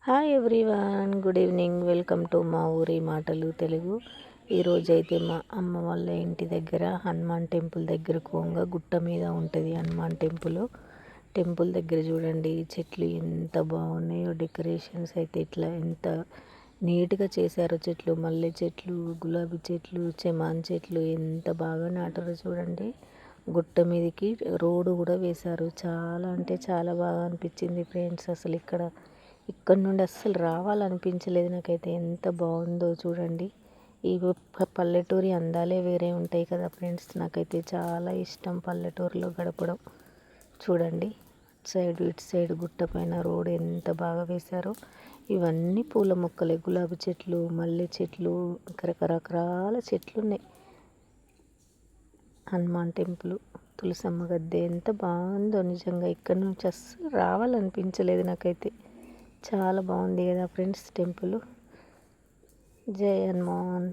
Hi everyone, good evening. Welcome to మా ఊరి మాటలు తెలుగు. ఈరోజైతే మా అమ్మ వాళ్ళ ఇంటి దగ్గర హనుమాన్ టెంపుల్ దగ్గర కోంగ గుట్ట మీద ఉంటుంది హనుమాన్ టెంపుల్ దగ్గర చూడండి చెట్లు ఎంత బాగున్నాయో. డెకరేషన్స్ అయితే ఇట్లా ఎంత నీట్గా చేశారో. చెట్లు, మల్లె చెట్లు, గులాబీ చెట్లు, చెమాన్ చెట్లు ఎంత బాగా నాటారో చూడండి. గుట్ట మీదకి రోడ్డు కూడా వేశారు. చాలా అంటే చాలా బాగా అనిపించింది ఫ్రెండ్స్. అసలు ఇక్కడ నుండి అస్సలు రావాలనిపించలేదు నాకైతే. ఎంత బాగుందో చూడండి. ఈ పల్లెటూరి అందాలే వేరే ఉంటాయి కదా ఫ్రెండ్స్. నాకైతే చాలా ఇష్టం పల్లెటూరులో గడపడం. చూడండి ఇటు సైడ్ గుట్ట పైన రోడ్ ఎంత బాగా వేశారో. ఇవన్నీ పూల మొక్కలే, గులాబీ చెట్లు, మల్లె చెట్లు, రకరకాల చెట్లు ఉన్నాయి. హనుమాన్ టెంపుల్, తులసమ్మ గద్దె ఎంత బాగుందో నిజంగా. ఇక్కడ నుంచి అస్సలు రావాలనిపించలేదు నాకైతే. చాలా బాగుంది కదా ఫ్రెండ్స్ టెంపుల్. జై హనుమాన్.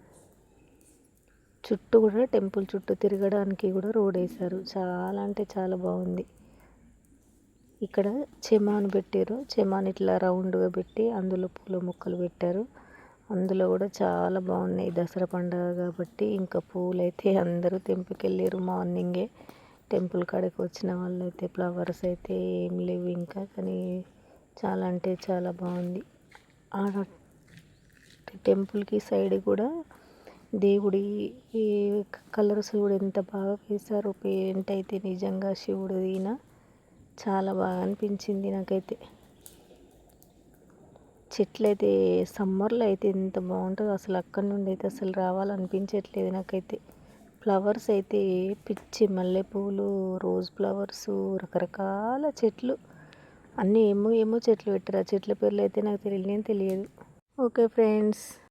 చుట్టూ కూడా టెంపుల్ చుట్టూ తిరగడానికి కూడా రోడ్ వేశారు. చాలా అంటే చాలా బాగుంది. ఇక్కడ చెమాన్ పెట్టారు. చెమాన్ ఇట్లా రౌండ్గా పెట్టి అందులో పూల మొక్కలు పెట్టారు. అందులో కూడా చాలా బాగున్నాయి. దసరా పండుగ కాబట్టి ఇంకా పూలు అయితే అందరూ తెంపుకెళ్ళారు మార్నింగే. టెంపుల్ కాడికి వచ్చిన వాళ్ళైతే ఫ్లవర్స్ అయితే ఏం లేవు ఇంకా, కానీ చాలా అంటే చాలా బాగుంది. ఆ టెంపుల్కి సైడ్ కూడా దేవుడి ఈ కలర్స్ కూడా ఎంత బాగా వేశారో. పెయింట్ అయితే నిజంగా శివుడిదిన చాలా బాగా అనిపించింది నాకైతే. చెట్లు అయితే సమ్మర్లో అయితే ఎంత బాగుంటుందో అసలు. అక్కడి నుండి అయితే అసలు రావాలనిపించట్లేదు నాకైతే. ఫ్లవర్స్ అయితే పిచ్చి మల్లెపూలు, రోజ్ ఫ్లవర్స్, రకరకాల చెట్లు అన్నీ ఏమో చెట్లు పెట్టారు. ఆ చెట్ల పేర్లు అయితే నాకు తెలియదు. Okay friends.